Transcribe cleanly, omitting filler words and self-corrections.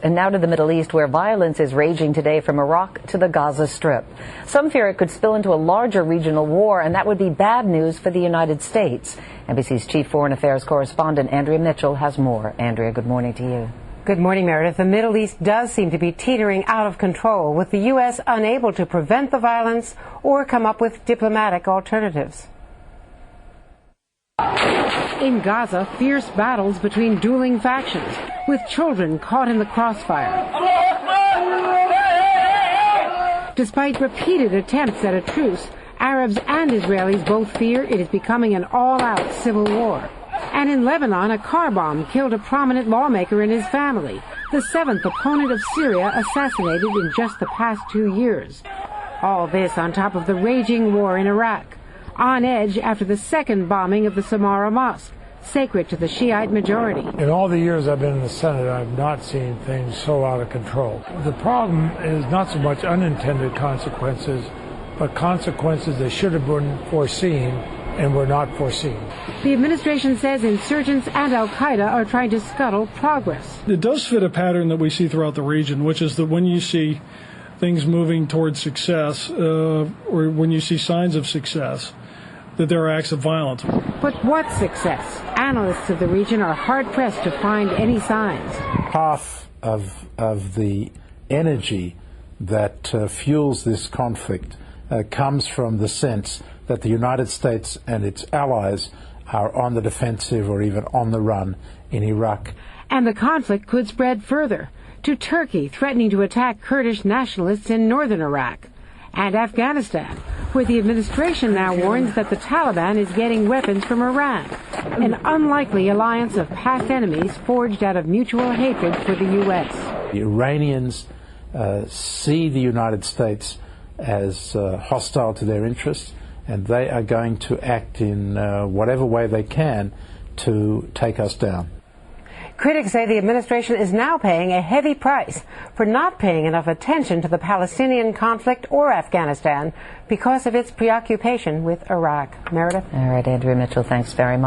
And now to the Middle East, where violence is raging today from Iraq to the Gaza Strip. Some fear it could spill into a larger regional war, and that would be bad news for the United States. NBC's chief foreign affairs correspondent Andrea Mitchell has more. Andrea, good morning to you. Good morning, Meredith. The Middle East does seem to be teetering out of control, with the U.S. unable to prevent the violence or come up with diplomatic alternatives. In Gaza, fierce battles between dueling factions, with children caught in the crossfire. Despite repeated attempts at a truce, Arabs and Israelis both fear it is becoming an all-out civil war. And in Lebanon, a car bomb killed a prominent lawmaker and his family, the seventh opponent of Syria assassinated in just the past 2 years. All this on top of the raging war in Iraq, on edge after the second bombing of the Samarra Mosque, sacred to the Shiite majority. In all the years I've been in the Senate, I've not seen things so out of control. The problem is not so much unintended consequences, but consequences that should have been foreseen and were not foreseen. The administration says insurgents and al-Qaeda are trying to scuttle progress. It does fit a pattern that we see throughout the region, which is that when you see things moving towards success, or when you see signs of success, that there are acts of violence. But what success? Analysts of the region are hard-pressed to find any signs. Half of the energy that fuels this conflict comes from the sense that the United States and its allies are on the defensive or even on the run in Iraq. And the conflict could spread further to Turkey, threatening to attack Kurdish nationalists in northern Iraq, and Afghanistan, where the administration now warns that the Taliban is getting weapons from Iran, an unlikely alliance of past enemies forged out of mutual hatred for the U.S. The Iranians see the United States as hostile to their interests, and they are going to act in whatever way they can to take us down. Critics say the administration is now paying a heavy price for not paying enough attention to the Palestinian conflict or Afghanistan because of its preoccupation with Iraq. Meredith? All right, Andrea Mitchell, thanks very much.